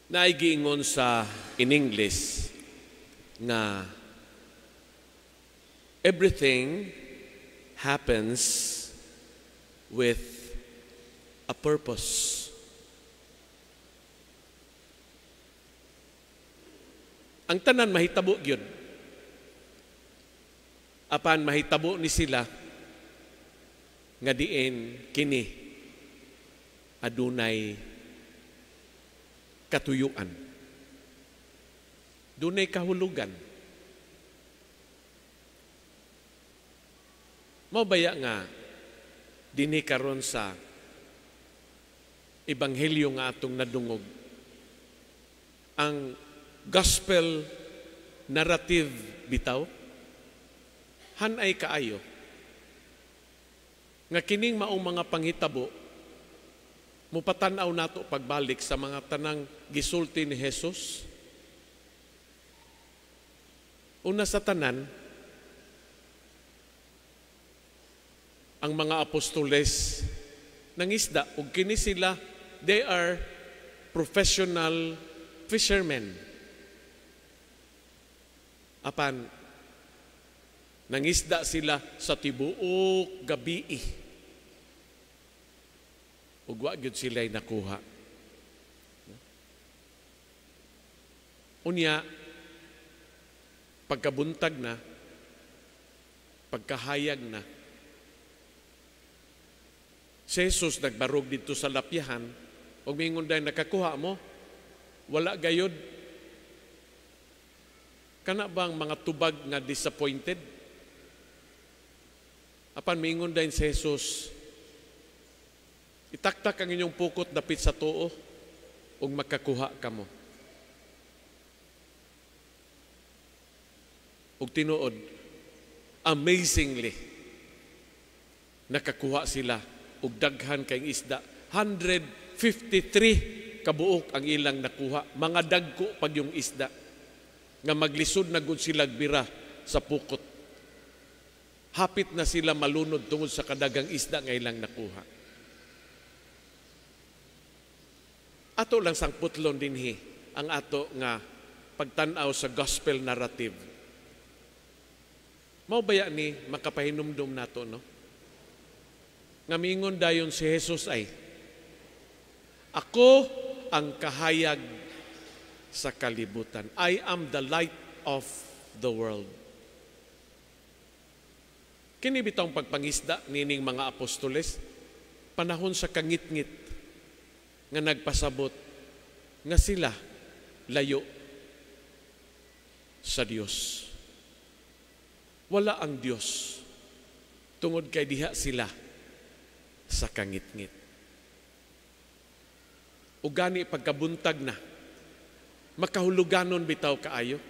Naigiingon sa in English nga everything happens with a purpose. Ang tanan mahitabo gyud. Apan mahitabo ni sila nga diin kini adunay katuyuan. Dunay kahulugan. Mabaya nga dinhi karon sa ebanghelyo nga atong nadungog ang gospel narrative bitaw hanay kaayo nga kining maong mga panghitabo mupatan-aw nato pagbalik sa mga tanang gisulti ni Jesus. Una sa tanan, ang mga apostoles nangisda ug kini sila, they are professional fishermen. Apan nangisda sila sa tibuok gabii. Ug wa gyud sila'y nakuha. Unya, pagkabuntag na, pagkahayag na, si Jesus nagbarog dito sa lapyahan, ug mingon dahil nakakuha mo, wala gayod. Kana bang mga tubag nga disappointed? Apan mingon dahil si Jesus, itaktak ang inyong pukot dapit sa tuo ug makakuha kamo. Ug tinuod, amazingly, nakakuha sila ug daghan kay isda. 153 kabuok ang ilang nakuha. Mga dagko pag yung isda nga maglisod na gud sila bira sa pukot. Hapit na sila malunod tungod sa kadagang isda nga ilang nakuha. Ato lang sang putlon dinhi ang ato nga pagtan-aw sa gospel narrative. Mao baya ni makapahinumdum nato, no? Nga mingon dayon si Jesus ay, ako ang kahayag sa kalibutan. I am the light of the world. Kini bitong pagpangisda nining mga apostoles panahon sa kangit-ngit nga nagpasabot nga sila layo sa Dios. Wala ang Dios tungod kay diha sila sa kangit-ngit. Ug gani pagkabuntag na makahuluganon bitaw kaayo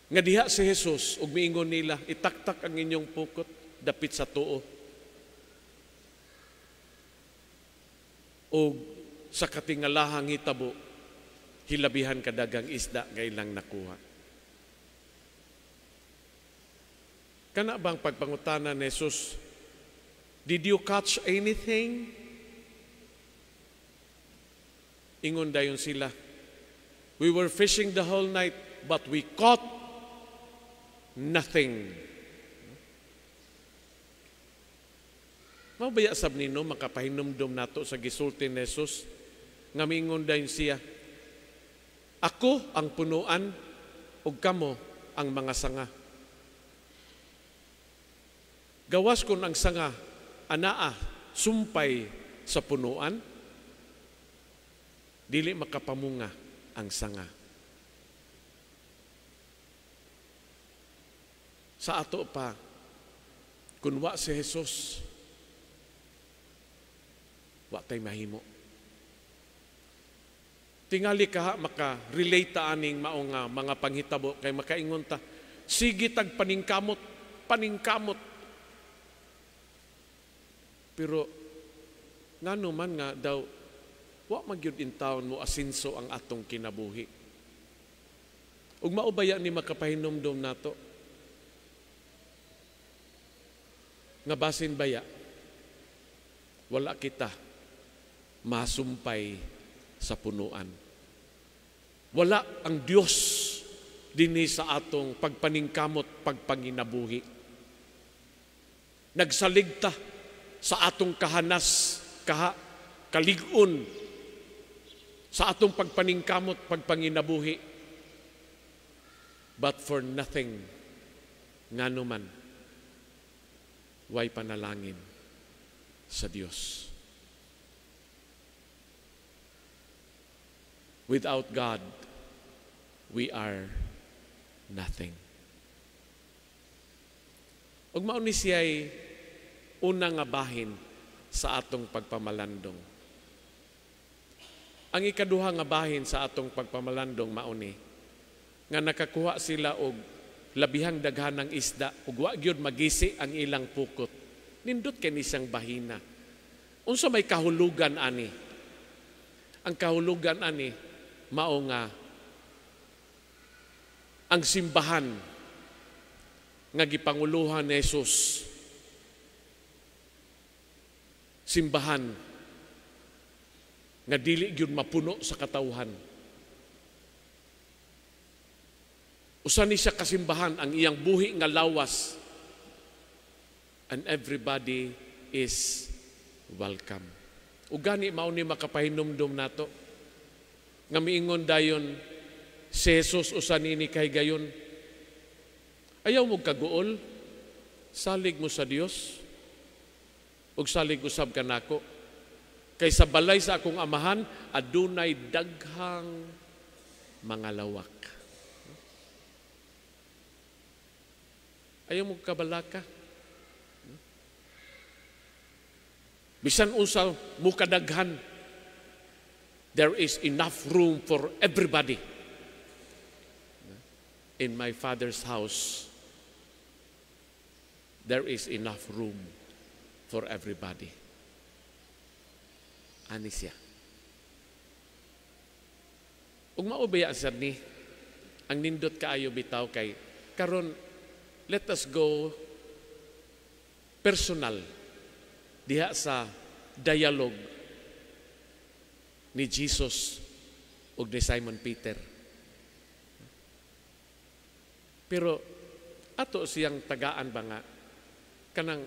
nga diha si Jesus ug miingon nila, itaktak ang inyong pukot dapit sa tuo. O sa katingalahang hitabo, hilabihan kadagang isda nga ilang nakuha. Kana bang pagpangutana ni Jesus, did you catch anything? Ingon dayon sila, we were fishing the whole night, but we caught nothing. Mabaya sab nino makapahinumdum nato sa gisulti ni Jesus nga mingon dayon siya, ako ang punuan ug kamo ang mga sanga. Gawas kun ang sanga anaa sumpay sa punuan, dili makapamunga ang sanga. Sa ato pa, kun wa si Jesus, wa tay mahimo. Tingali ka maka-relate ta aning maong mga panghitabo kay makaingon ta, sige tag paningkamot. Pero ngano man nga daw wa magyud in taon mo asinso ang atong kinabuhi. Ug maubaya ni makapahinumdum nato nga basin baya wala kita masumpay sa punuan. Wala ang Dios dinhi sa atong pagpaningkamot, pagpanginabuhi. Nagsaligta sa atong kahanas, kalig-on, sa atong pagpaningkamot, pagpanginabuhi. But for nothing, nganuman, way panalangin sa Dios. Without God, we are nothing. Ug mao ni siya'y una nga bahin sa atong pagpamalandong. Ang ikaduha nga bahin sa atong pagpamalandong mao ni nga nakakuha sila og labihang daghanang isda ug wa gyud magisi ang ilang pukot. Nindot kini siyang bahina. Unsa may kahulugan ani? Ang kahulugan ani mao nga ang simbahan nga gipanguluhan ni Jesus, simbahan nga dili gyud mapuno sa katawhan. Usa ni siya kasimbahan ang iyang buhi nga lawas, and everybody is welcome. Ug gani mao ni makapahinumdum nato nga miingon dayon si Jesus usa nini kay gayon. Ayaw mo kaguol, salig mo sa Dios, ug salig usab kanako. Kay sa balay sa akong amahan, adunay daghang mga lawak. Ayaw mo kabalaka. Bisan unsa mo kadaghan, there is enough room for everybody. In my Father's house, there is enough room for everybody. Ani siya. Ug maubaya sad ni ang nindot kaayo bitaw kay karon let us go personal diha sa dialogue ni Jesus ug ni Simon Peter. Pero ato siyang tagaan ba nga kanang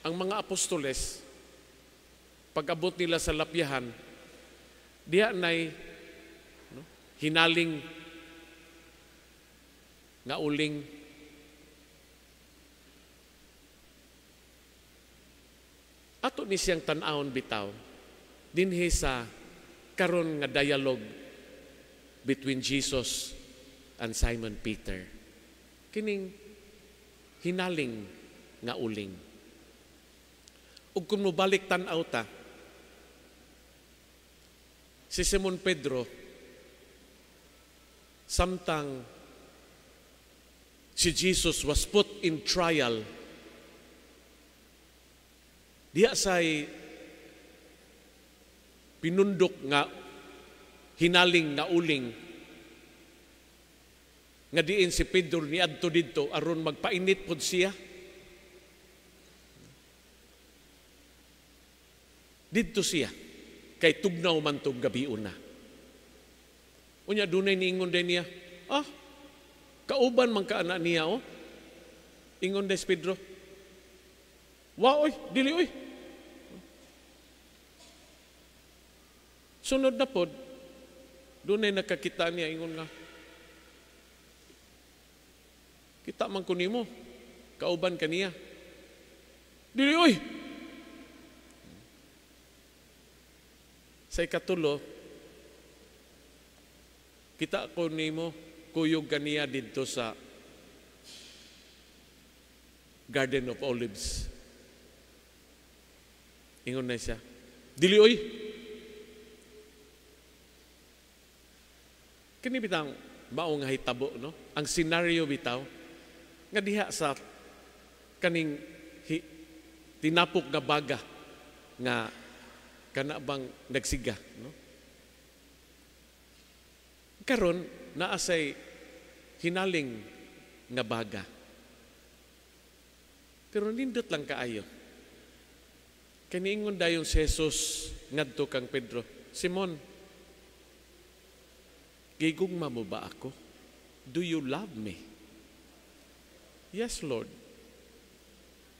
ang mga apostoles pag-abot nila sa lapyahan diha nay hinaling nga uling ato ni siyang tan-awon bitaw dinhi sa karon nga dialogue between Jesus and Simon Peter. Kining hinaling nga uling. Ug kung mobalik tan-aw ta, si Simon Pedro, samtang si Jesus was put in trial, diya say pinundok nga hinaling nga uling nga diin si Pedro ni adto didto aron magpainit pod siya. Didto siya kay tugnaw man tong gabiuna. Unya dunay niingon din niya, kauban man ka ana niya Ingon des Pedro. Wa oy, dili oy. Sunod na pod, dunay nakakita niya ingon nga, kita man ko nimo, kauban kaniya. Dili oy. Sa ikatulo, kita ko nimo kuyog kaniya didto sa Garden of Olives. Ingon na siya, dili oy. Kini bitang mao nga hitabo, no? Ang senaryo bitaw nga diha sa kaning tinapok nga baga nga kana bang nagsiga, no? Karon naa say hinaling nga baga. Pero nindot lang kaayo. Kaniingon dayon si Jesus ngadto kang Pedro, Simon, gigugma mo ba ako? Do you love me? Yes, Lord.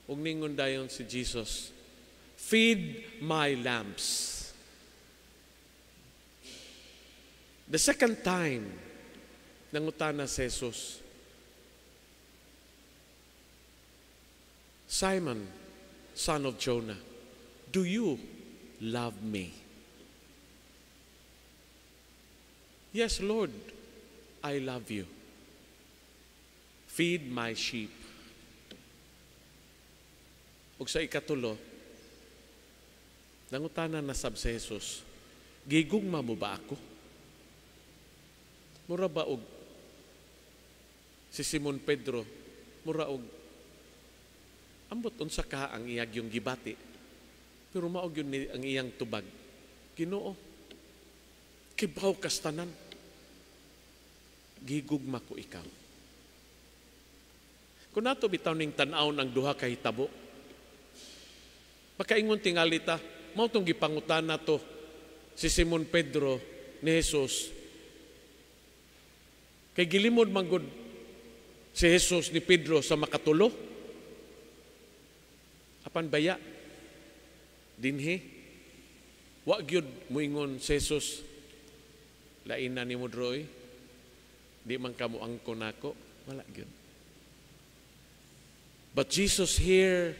Ug ningon dayon si Jesus, feed my lambs. The second time, nangutana si Jesus, Simon, son of Jonah, do you love me? Yes, Lord, I love you. Feed my sheep. Ug sa ikatulo, nangutana na sab si Jesus, gigugma mo ba ako? Mura ba og si Simon Pedro, mura og ambot unsa ka ang iyag yung gibati, pero maog yun ang iyang tubag. Ginoo, kibaw kastanan, gigugma ko ikaw. Kung nato bitaw ning tan-aw ng duha ka hitabo, makaingon tingali ta, mao tong gipangutana to si Simon Pedro ni Jesus. Kay gilimod manggod si Jesus ni Pedro sa makatulo. Apan baya dinhi wa gyud moingon si Jesus, lain na nimo droy, di man kamo angkon nako, wala gyud. But Jesus here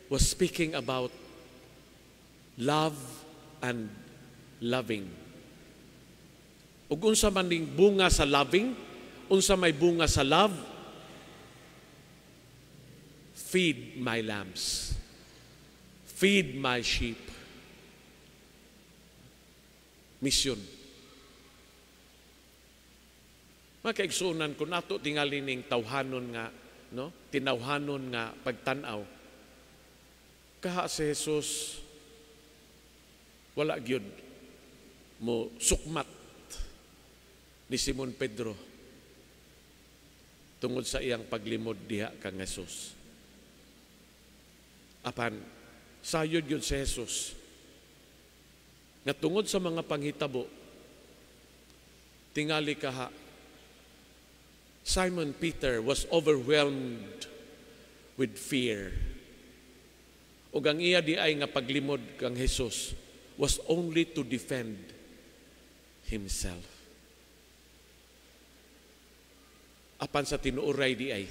was speaking about love and loving. Ug unsa man ning bunga sa loving, unsa may bunga sa love, feed my lambs, feed my sheep. Mission. Makaigsunan kung nato tingali ning tawhanon nga, no? Tinawhanon nga pagtan-aw. Kaha si Jesus wala gyud mo sukmat ni Simon Pedro tungod sa iyang paglimod diha kang Jesus. Apan sayod yun si Jesus nga tungod sa mga panghitabo, tingali kaha, Simon Peter was overwhelmed with fear. Ug ang iya di ay nga paglimod kang Jesus was only to defend himself. Apan sa tinuoray di ay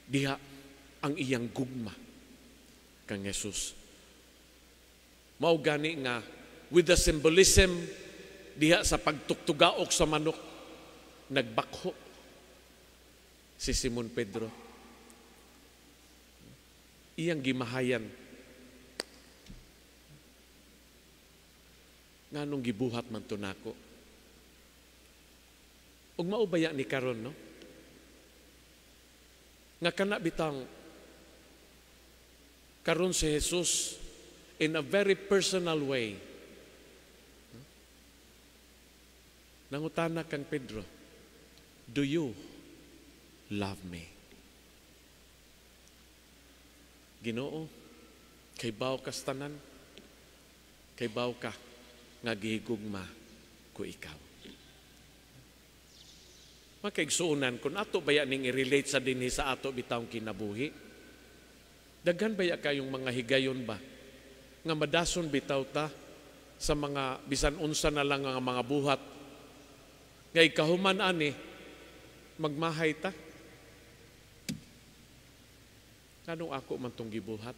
diha ang iyang gugma kang Jesus. Mao gani nga with the symbolism diha sa pagtuktugaok sa manok, nagbakho si Simon Pedro. Iyang gimahayan nganong gibuhat man to nako. Ug maubaya ni karon, no? Nga kana bitang karon si Jesus in a very personal way. Nangutana kang Pedro, do you love me? Ginoo, kay baw kas tanan, kay baw ka nga gihigugma ko ikaw. Makaigsuunan, kung ato baya ning i-relate sa dinhi sa ato bitawng kinabuhi, daghan baya kayong mga higayon ba nga madason bitaw ta sa mga bisan unsa na lang nga mga buhat nga ikahuman ani magmahay ta. Kanong ako man tong gibuhat?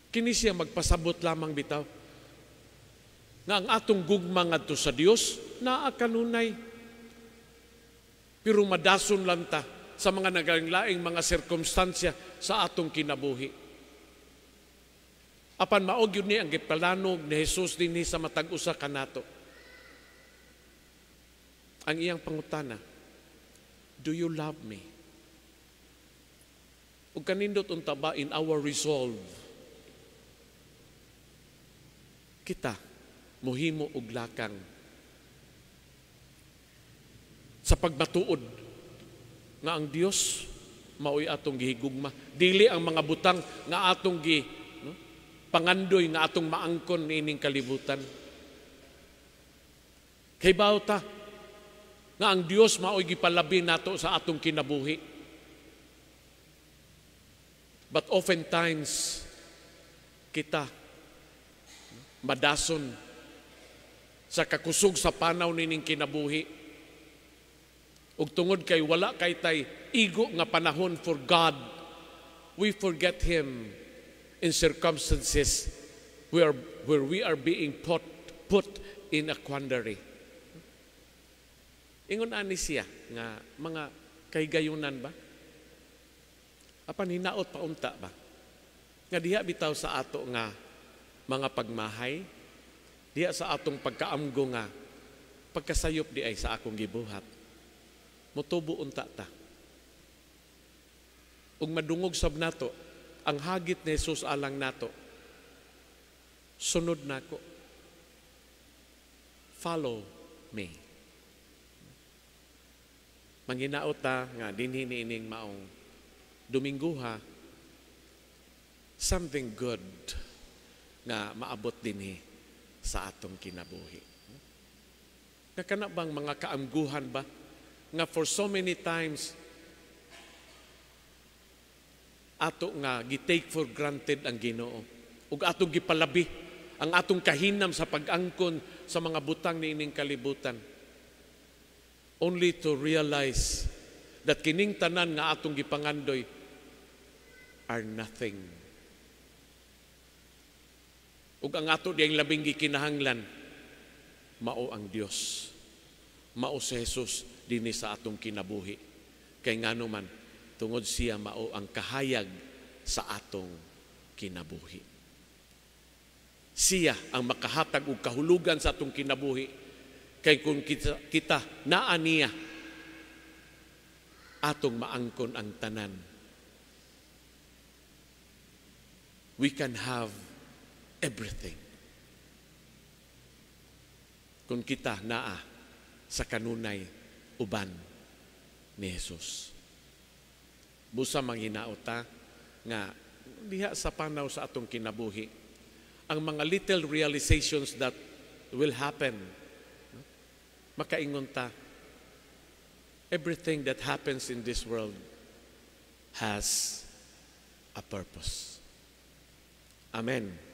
Kini siya magpasabot lamang bitaw nga ang atong gugma ngadto sa Dios naa kanunay, pero madason lang ta sa mga naglaing mga sirkumstansya sa atong kinabuhi. Apan maog yun ni ang gipalanog ni Jesus dinhi sa matag usa kanato. Ang iyang pangutana, do you love me? Ug kanindot unta ba in our resolve kita mohimo og lakang sa pagmatuod nga ang Dios mao'y atong gihigugma, dili ang mga butang nga atong pangandoy nga atong maangkon niining kalibutan. Kay bawta nga ang Dios mao'y gipalabi nato sa atong kinabuhi. But oftentimes kita madason sa kakusog sa panaw nining kinabuhi. Ug tungod kay wala kay tay igo nga panahon for God, we forget Him in circumstances where we are being put in a quandary. Ingon ani siya nga mga kaygayunan ba? Apan hinaot pa unta ba? Nga diha bitaw sa ato nga mga pagmahay, diha sa atong pagkaamgo nga pagkasayop di ay sa akong gibuhat. Motubo unta ta. Ug madungog sab nato ang hagit ni Jesus alang nato. Sunod nako. Follow me. Manginaot ta nga dinhi niining maong Dominguha, something good nga maabot dinhi sa atong kinabuhi. Nga kana bang mga kaamguhan ba nga for so many times ato nga gi-take for granted ang Ginoo ug atong gipalabi ang atong kahinam sa pag-angkon sa mga butang niining kalibutan, only to realize that kining tanan nga atong gipangandoy are nothing. Ug ang ato diyang labing gikinahanglan mao ang Dios, mao si Jesus dinhi sa atong kinabuhi. Kay ngano man tungod siya mao ang kahayag sa atong kinabuhi. Siya ang makahatag og kahulugan sa atong kinabuhi. Kay kung kita naa niya, atong maangkon ang tanan, we can have everything. Kung kita naa sa kanunay uban ni Jesus. Busa manghinaota nga diha sa panaw sa atong kinabuhi, ang mga little realizations that will happen, makaingon ta, everything that happens in this world has a purpose. Amen.